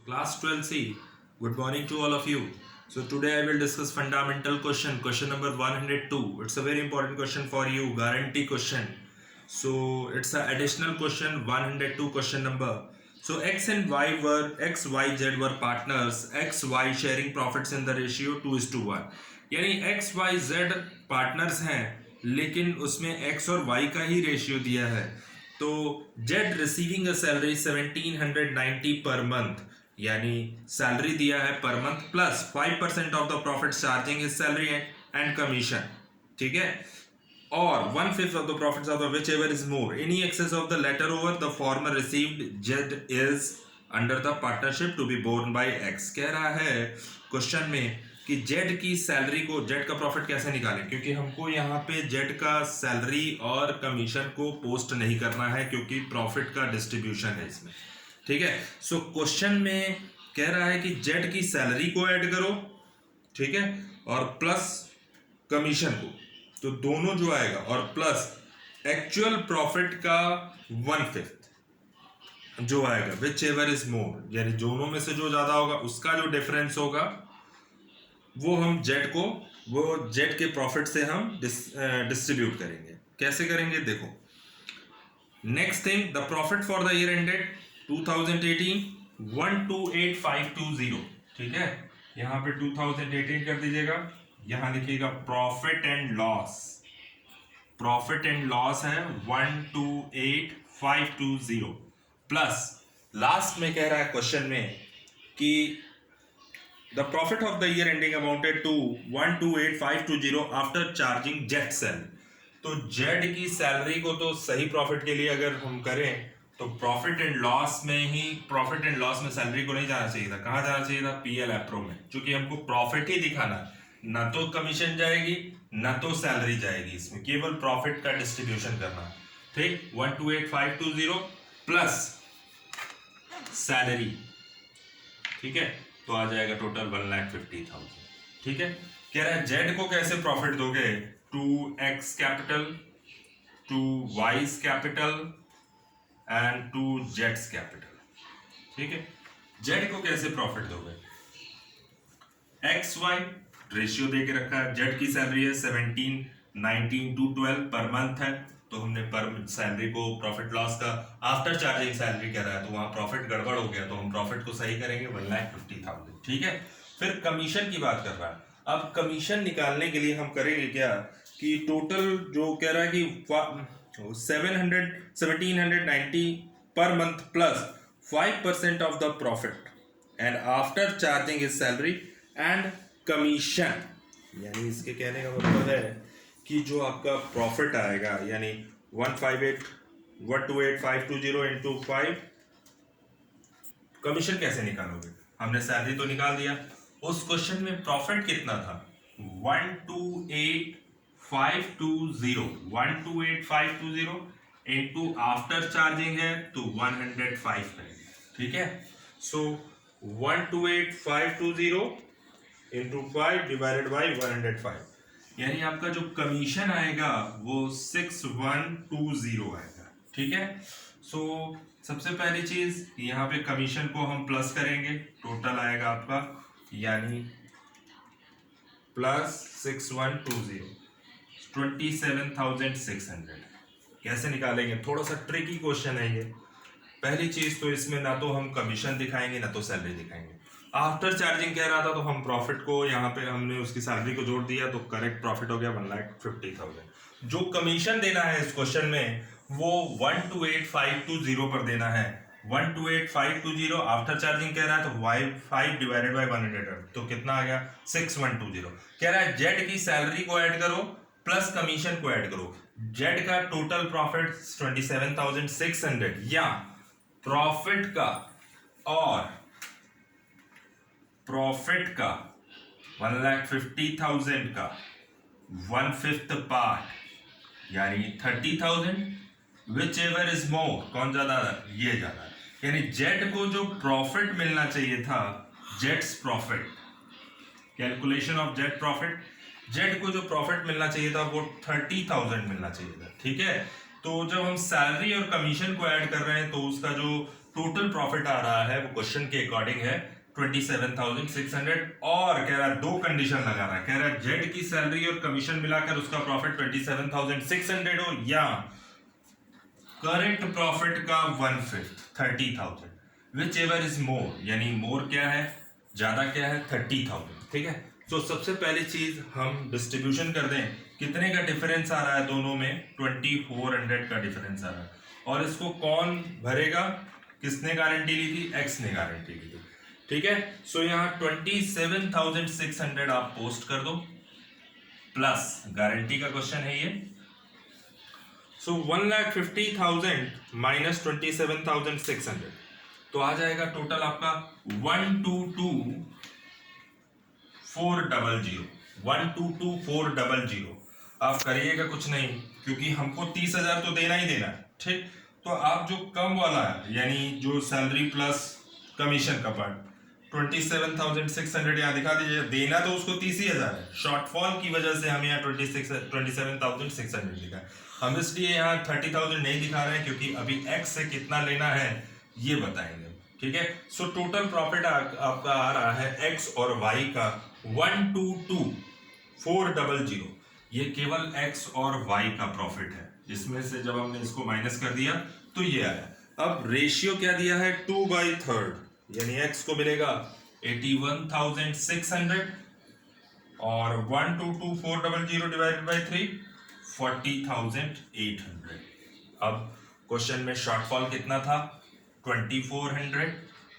Class 12C, good morning to all of you. So today I will discuss fundamental question number 102. It's a very important question for you, guarantee question. So it's an additional question, 102 question number. So X, Y, Z were partners, X, Y sharing profits in the ratio 2:1. यानी X, Y, Z partners हैं, लेकिन उसमें X और Y का ही ratio दिया है. तो Z receiving a salary 1790 per month, यानी सैलरी दिया है पर month plus 5% of the profit charging is salary and commission. ठीक है. और 1/5 of the profits of the whichever is more any excess of the latter over the former received Z is under the partnership to be borne by X. कह रहा है question में कि Z की salary को, Z का profit कैसे निकालें, क्योंकि हमको यहाँ पे Z का सैलरी और कमीशन को पोस्ट नहीं करना है क्योंकि प्रॉफिट का डिस्ट्रीब्यूशन है इसमें. ठीक है. सो क्वेश्चन में कह रहा है कि जेड की सैलरी को ऐड करो, ठीक है, और प्लस कमीशन को, तो दोनों जो आएगा, और प्लस एक्चुअल प्रॉफिट का 1/5 जो आएगा, विच एवर इज मोर, यानी दोनों में से जो ज्यादा होगा उसका जो डिफरेंस होगा वो हम जेड को, वो जेड के प्रॉफिट से हम डिस्ट्रीब्यूट करेंगे. कैसे करेंगे देखो. Next thing, the profit for the year ended 2018 128520. ठीक है. यहां पे 2018 कर दीजिएगा, यहां लिखिएगा profit and loss. Profit and loss है 128520 प्लस लास्ट में कह रहा है क्वेश्चन में कि the profit of the year ending amounted to 128520 after charging Z's salary. तो जेड की सैलरी को तो सही प्रॉफिट के लिए अगर हम करें तो प्रॉफिट एंड लॉस में ही, प्रॉफिट एंड लॉस में सैलरी को नहीं जाना चाहिए था. कहाँ जाना चाहिए था? पीएल एप्रो में, क्योंकि हमको प्रॉफिट ही दिखाना है. ना तो कमीशन जाएगी ना तो सैलरी जाएगी, इसमें केवल प्रॉफिट का डिस्ट्रीब्यूशन करना. ठीक. 128520 प्लस सैलरी. ठीक है. तो आ जाएगा टोटल 1,50,000. ठीक है. कह रहा है जेड को कैसे प्रॉफिट दोगे? To X capital, to Y's capital and to जेड्स कैपिटल. ठीक है. जेड को कैसे प्रॉफिट दोगे? एक्स वाई रेशियो दे के रखा है. जेड की सैलरी है 1719 पर मंथ है, तो हमने पर सैलरी को प्रॉफिट लॉस का आफ्टर चार्जिंग सैलरी कह रहा है, तो वहां प्रॉफिट गड़बड़ हो गया, तो हम प्रॉफिट को सही करेंगे 1,50,000. ठीक है. फिर कमीशन की बात कर रहा है. अब कमीशन निकालने के लिए हम करेंगे क्या कि टोटल जो कह रहा है कि 1790 per month plus 5% of the profit and after charging his salary and commission. यानी इसके कहने का मतलब है कि जो आपका प्रॉफिट आएगा, यानी 128,520 इंटू 5, कमीशन कैसे निकालोगे? हमने सैलरी तो निकाल दिया. उस क्वेश्चन में प्रॉफिट कितना था? 128,520 इंटू आफ्टर चार्जिंग है तो 105 है. ठीक है. सो 128,520 इंटू 5 डिवाइडेड बाई 105, यानी आपका जो कमीशन आएगा वो 6120 आएगा. ठीक है. सो सबसे पहली चीज यहाँ पे कमीशन को हम प्लस करेंगे, टोटल आएगा आपका, यानी प्लस 6120 27,600. कैसे निकालेंगे? थोड़ा सा ट्रिकी क्वेश्चन है ये. पहली चीज तो इसमें ना तो हम कमीशन दिखाएंगे ना तो सैलरी दिखाएंगे. आफ्टर चार्जिंग कह रहा था, तो हम प्रॉफिट को यहाँ पे हमने उसकी सैलरी को जोड़ दिया, तो करेक्ट प्रॉफिट हो गया 1,50,000. जो कमीशन देना है इस क्वेश्चन में वो 128,520 पर देना है. 128,520 आफ्टर चार्जिंग कह रहा है, तो 5 डिवाइडेड बाई 100, तो कितना आ गया? 6120. कह रहा है जेड की सैलरी को ऐड करो प्लस कमीशन को ऐड करो. जेड का टोटल प्रॉफिट 27,600, या प्रॉफिट का और प्रॉफिट का 1,50,000 का 1/5 पार्ट, यानी 30,000. विच एवर इज मोर, कौन ज्यादा? ये ज्यादा. यानी जेड को जो प्रॉफिट मिलना चाहिए था, Jades profit, calculation of Z profit, Z को जो प्रॉफिट मिलना चाहिए था वो 30,000 मिलना चाहिए था. ठीक है. तो जब हम सैलरी और कमीशन को ऐड कर रहे हैं तो उसका जो टोटल प्रॉफिट आ रहा है वो क्वेश्चन के अकॉर्डिंग है 27,600 और कह रहा है दो कंडीशन लगा रहा है, कह रहा है जेड की सैलरी और कमीशन मिलाकर उसका प्रॉफिट 27,600 हो या करंट प्रॉफिट का 1/5 30,000 विच एवर इज मोर, यानी मोर क्या है, ज्यादा क्या है 30,000। ठीक है, तो सबसे पहली चीज हम डिस्ट्रीब्यूशन कर दें, कितने का डिफरेंस आ रहा है दोनों में, 2400 का डिफरेंस आ रहा है, और इसको कौन भरेगा, किसने गारंटी ली थी, एक्स ने गारंटी ली थी। ठीक है, सो यहाँ 27,600 आप पोस्ट कर दो प्लस गारंटी का क्वेश्चन है ये। सो 1,50,000 माइनस 27,600 तो आ जाएगा टोटल आपका 122,400 122,400। आप करिएगा कुछ नहीं, क्योंकि हमको 30,000 तो देना ही देना है। ठीक, तो आप जो कम वाला है यानी जो सैलरी प्लस कमीशन का पार्ट 27,600 यहाँ दिखा दीजिए, देना तो उसको 30,000 है, शॉर्टफॉल की वजह से हम यहाँ 27,600 लिखा है। हम इसलिए यहाँ 30,000 नहीं दिखा रहे हैं क्योंकि अभी एक्स से कितना लेना है ये बताएंगे। ठीक है, सो टोटल प्रॉफिट आपका आ रहा है एक्स और वाई का 122,400। ये केवल एक्स और वाई का प्रॉफिट है, इसमें से जब हमने इसको माइनस कर दिया तो ये आया। अब रेशियो क्या दिया है, 2/3, यानी एक्स को मिलेगा 81,600 और 122,400 डिवाइडेड बाई 3 40,800। अब क्वेश्चन में शॉर्टफॉल कितना था, 2400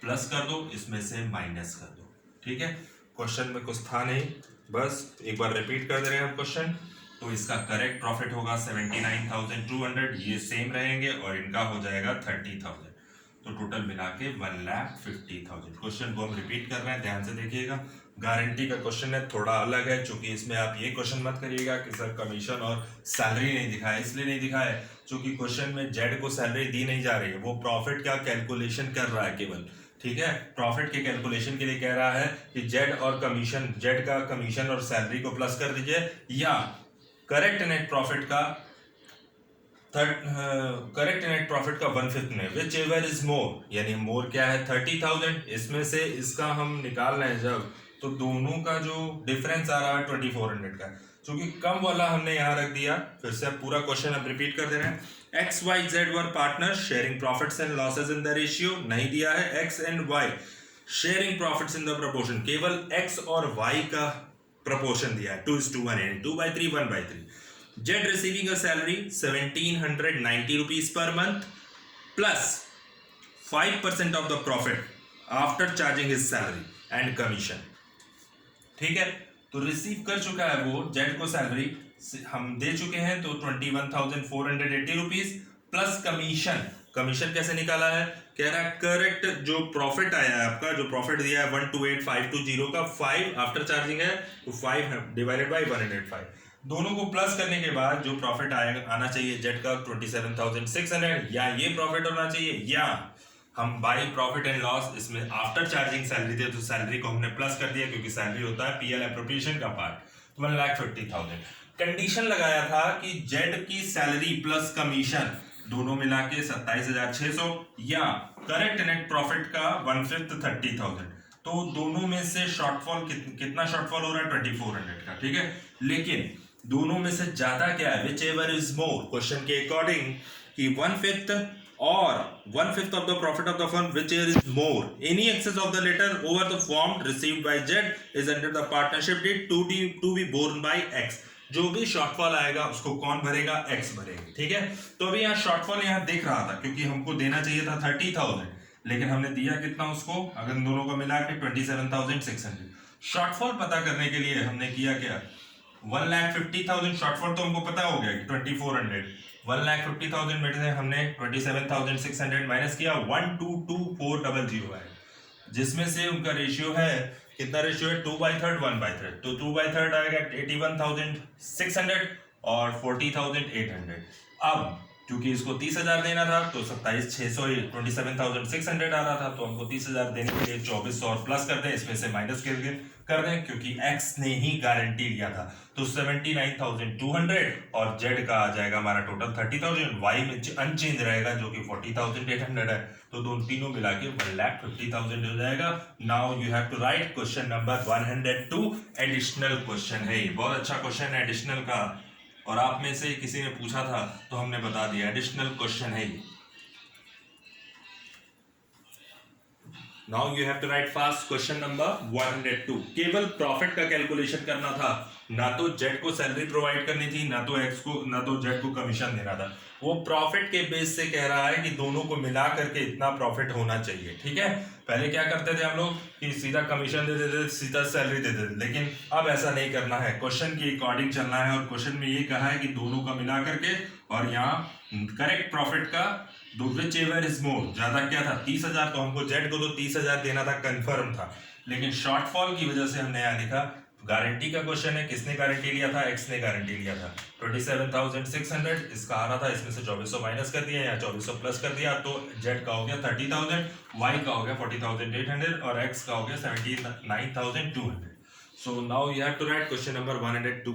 प्लस कर दो, इसमें से माइनस कर दो। ठीक है, क्वेश्चन में कुछ था नहीं, बस एक बार रिपीट कर दे रहे हैं हम क्वेश्चन। तो इसका करेक्ट प्रॉफिट होगा 79,200, ये सेम रहेंगे और इनका हो जाएगा 30,000, तो टोटल मिला के 1,50,000। क्वेश्चन को हम रिपीट कर रहे हैं, ध्यान से देखिएगा। गारंटी का क्वेश्चन है, थोड़ा अलग है, क्योंकि इसमें आप ये क्वेश्चन मत करिएगा कि सर कमीशन और सैलरी नहीं दिखाया, इसलिए नहीं दिखाया है क्योंकि क्वेश्चन में जेड को सैलरी दी नहीं जा रही है, वो प्रॉफिट का कैलकुलेशन कर रहा है केवल। ठीक है, प्रॉफिट के कैलकुलेशन के लिए कह रहा है कि जेड और कमीशन, जेड का कमीशन और सैलरी को प्लस कर दीजिए, या करेक्ट नेट प्रॉफिट का करेक्ट नेट प्रॉफिट का 1/5 में विच एवर इज मोर, यानी मोर क्या है 30,000, इसमें से इसका हम निकाल रहे हैं जब, तो दोनों का जो डिफरेंस आ रहा है 2400 का, क्योंकि कम वाला हमने यहाँ रख दिया। फिर से पूरा क्वेश्चन हम रिपीट कर दे रहे हैं। X Y Z were partner sharing profits and losses in the ratio, नहीं दिया है X and Y sharing profits in the proportion, केवल एक्स और वाई का प्रोपोर्शन दिया है 2:1 यानी 2/3 1/3। Z receiving a salary 1,790 rupees per month plus 5% of the profit after charging his salary and commission. ठीक है, तो रिसीव कर चुका है वो जेड को सैलरी हम दे चुके हैं, तो 21,480 रुपीज प्लस कमीशन। कमीशन कैसे निकाला है, कह रहा है करेक्ट जो प्रॉफिट आया है आपका, जो प्रॉफिट दिया है 128,520 का 5 आफ्टर चार्जिंग है, तो 5 डिवाइडेड बाई 105, दोनों को प्लस करने के बाद जो प्रॉफिट आना चाहिए जेड का 27,600, या ये प्रॉफिट होना चाहिए, या हम बाई प्रॉफिट एंड लॉस, इसमें आफ्टर चार्जिंग सैलरी थे तो सैलरी को हमने प्लस कर दिया क्योंकि सैलरी होता है पीएल एप्रोप्रिएशन का पार्ट, 1,50,000। कंडीशन लगाया था कि जेड की सैलरी प्लस कमीशन दोनों मिला के 27,600 या करेक्ट नेट प्रॉफिट का 1/5 30,000, तो दोनों में से शॉर्टफॉल कितना शॉर्टफॉल हो रहा है 2400 का। ठीक है, लेकिन दोनों में से ज्यादा क्या है, which ever is more, question के अकॉर्डिंग कि 1/5 or 1/5 of the profit of the firm whichever is more, any excess of the latter over the form received by Z is under the partnership deed to be borne by X। जो भी shortfall आएगा उसको कौन भरेगा, X भरेगा। ठीक है, तो अभी यहाँ शॉर्टफॉल यहाँ दिख रहा था क्योंकि हमको देना चाहिए था 30,000, लेकिन हमने दिया कितना उसको, अगर दोनों को मिला के 27,600। शॉर्टफॉल पता करने के लिए हमने किया क्या, 1,50,000 शॉर्टफॉल तो हमको पता हो गया कि 2400, 1,50,000 में से हमने 27,600 माइनस किया, 122,400 है, जिसमें से उनका रेशियो है, कितना रेशियो है 2/3 1/3, तो 2/3 आएगा 81,600 और 40,800। अब क्योंकि इसको 30,000 देना था तो 27,600 आ रहा था, तो हमको 30,000 देने के लिए 2400 और प्लस कर दें, इसमें से माइनस कर दें क्योंकि x ने ही गारंटी लिया था, तो 79,200 और z का आ जाएगा हमारा टोटल 30,000, y में अनचेंज रहेगा जो कि 40,800 है, तो दोनों तीनों मिला के 1,50,000 हो जाएगा। Now you have to write question number 102, additional question है, बहुत अच्छा क्वेश्चन है एडिशनल का, और आप में से किसी ने पूछा था तो हमने बता दिया, एडिशनल क्वेश्चन है ये। Now you have to write fast question number 102। केवल प्रॉफिट का कैलकुलेशन करना था, ना तो जेड को सैलरी प्रोवाइड करनी थी, ना तो एक्स को, ना तो जेड को कमीशन देना था। वो प्रॉफिट के बेस से कह रहा है कि दोनों को मिला करके इतना प्रॉफिट होना चाहिए, ठीक है। पहले क्या करते थे हम लोग कि सीधा कमीशन दे देते, सीधा सैलरी दे देते, लेकिन अब ऐसा नहीं करना है, क्वेश्चन के अकॉर्डिंग चलना है, और क्वेश्चन में ये कहा है कि दोनों का मिला करके, और यहाँ करेक्ट प्रॉफिट का विच एवर इज मोर, ज्यादा क्या था 30,000, तो हमको जेड को तो 30,000 देना था, कंफर्म था, लेकिन शॉर्टफॉल की वजह से हमने यहाँ लिखा गारंटी का क्वेश्चन है, किसने गारंटी लिया था, एक्स ने गारंटी लिया था 27,600, इसका आ रहा था, इसमें से 2400 माइनस कर दिया या 2400 प्लस कर दिया, तो जेड का हो गया 30,000, वाई का हो गया 40,800 और एक्स का हो गया 79,200। So now you have to write question number 102।